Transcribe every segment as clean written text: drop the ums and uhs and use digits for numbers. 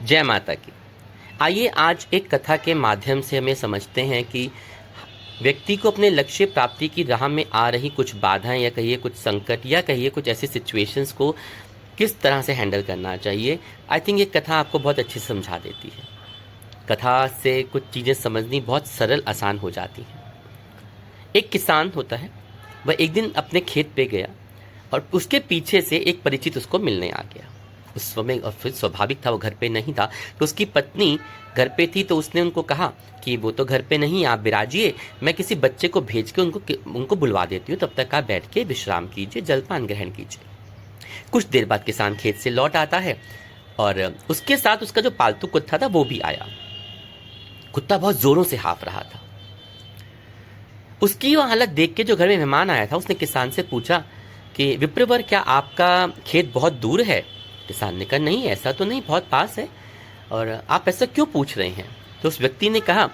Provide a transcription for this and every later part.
जय माता की। आइए आज एक कथा के माध्यम से हमें समझते हैं कि व्यक्ति को अपने लक्ष्य प्राप्ति की राह में आ रही कुछ बाधाएं या कहिए कुछ संकट या कहिए कुछ ऐसी सिचुएशंस को किस तरह से हैंडल करना चाहिए। आई थिंक ये कथा आपको बहुत अच्छे से समझा देती है। कथा से कुछ चीज़ें समझनी बहुत सरल आसान हो जाती हैं। एक किसान होता है, वह एक दिन अपने खेत पे गया और उसके पीछे से एक परिचित उसको मिलने आ गया। उस समय और फिर स्वाभाविक था, वो घर पे नहीं था, तो उसकी पत्नी घर पे थी, तो उसने उनको कहा कि वो तो घर पे नहीं, आप बिराजिए, मैं किसी बच्चे को भेज के उनको बुलवा देती हूँ, तब तक आप बैठ के विश्राम कीजिए, जलपान ग्रहण कीजिए। कुछ देर बाद किसान खेत से लौट आता है और उसके साथ उसका जो पालतू कुत्ता था वो भी आया। कुत्ता बहुत जोरों से हाँफ रहा था। उसकी वो हालत देख के जो घर में मेहमान आया था, उसने किसान से पूछा कि विप्रवर, क्या आपका खेत बहुत दूर है? किसान ने कहा, नहीं, ऐसा तो नहीं, बहुत पास है, और आप ऐसा क्यों पूछ रहे हैं? तो उस व्यक्ति ने कहा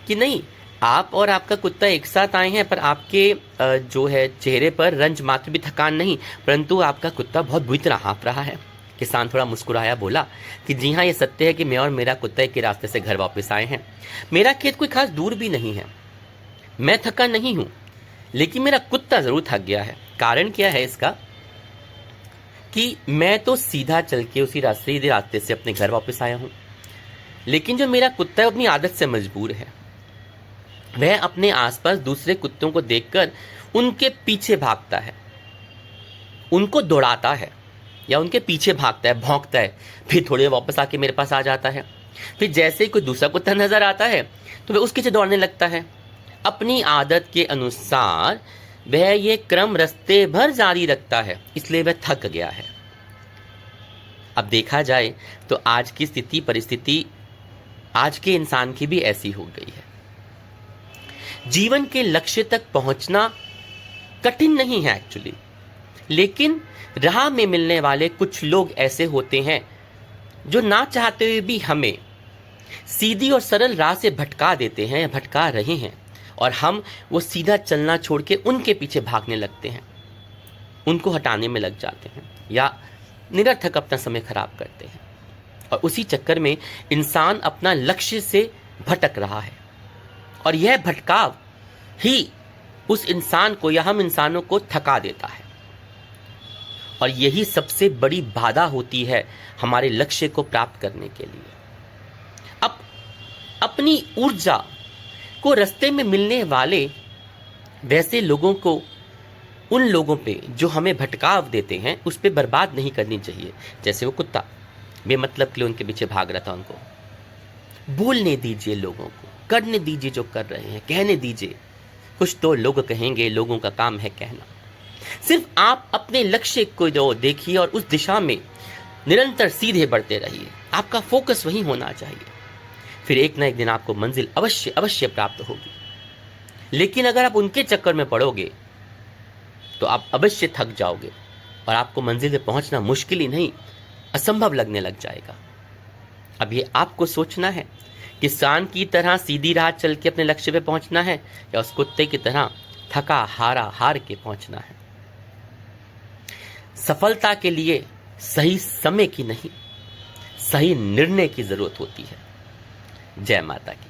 कि नहीं, आप और आपका कुत्ता एक साथ आए हैं, पर आपके जो है चेहरे पर रंज मात्र भी थकान नहीं, परंतु आपका कुत्ता बहुत बुरी तरह हाँफ रहा है। किसान थोड़ा मुस्कुराया, बोला कि जी हाँ, ये सत्य है कि मैं और मेरा कुत्ता एक ही रास्ते से घर वापस आए हैं। मेरा खेत कोई खास दूर भी नहीं है, मैं थका नहीं हूं, लेकिन मेरा कुत्ता जरूर थक गया है। कारण क्या है इसका कि मैं तो सीधा चल के उसी रास्ते से अपने घर वापस आया हूं, लेकिन जो मेरा कुत्ता है अपनी आदत से मजबूर है। वह अपने आसपास दूसरे कुत्तों को देखकर उनके पीछे भागता है, उनको दौड़ाता है या उनके पीछे भागता है, भौंकता है, फिर थोड़ी देर वापस आके मेरे पास आ जाता है। फिर जैसे ही कोई दूसरा कुत्ता नजर आता है तो वह उसके पीछे दौड़ने लगता है। अपनी आदत के अनुसार वह ये क्रम रास्ते भर जारी रखता है, इसलिए वह थक गया है। अब देखा जाए तो आज की स्थिति परिस्थिति आज के इंसान की भी ऐसी हो गई है। जीवन के लक्ष्य तक पहुंचना कठिन नहीं है एक्चुअली, लेकिन राह में मिलने वाले कुछ लोग ऐसे होते हैं जो ना चाहते हुए भी हमें सीधी और सरल राह से भटका देते हैं, भटका रहे हैं, और हम वो सीधा चलना छोड़ के उनके पीछे भागने लगते हैं, उनको हटाने में लग जाते हैं या निरर्थक अपना समय खराब करते हैं, और उसी चक्कर में इंसान अपना लक्ष्य से भटक रहा है। और यह भटकाव ही उस इंसान को या हम इंसानों को थका देता है, और यही सबसे बड़ी बाधा होती है हमारे लक्ष्य को प्राप्त करने के लिए। अब अपनी ऊर्जा को रास्ते में मिलने वाले वैसे लोगों को, उन लोगों पे जो हमें भटकाव देते हैं, उस पे बर्बाद नहीं करनी चाहिए। जैसे वो कुत्ता बेमतलब के लिए उनके पीछे भाग रहा था, उनको बोलने दीजिए, लोगों को करने दीजिए जो कर रहे हैं, कहने दीजिए। कुछ तो लोग कहेंगे, लोगों का काम है कहना। सिर्फ आप अपने लक्ष्य को जो देखिए और उस दिशा में निरंतर सीधे बढ़ते रहिए, आपका फोकस वही होना चाहिए। फिर एक ना एक दिन आपको मंजिल अवश्य अवश्य प्राप्त होगी। लेकिन अगर आप उनके चक्कर में पड़ोगे तो आप अवश्य थक जाओगे और आपको मंजिल पे पहुंचना मुश्किल ही नहीं, असंभव लगने लग जाएगा। अब ये आपको सोचना है, किसान की तरह सीधी राह चल के अपने लक्ष्य पे पहुंचना है या उस कुत्ते की तरह थका हारा हार के पहुंचना है। सफलता के लिए सही समय की नहीं, सही निर्णय की जरूरत होती है। जय माता की।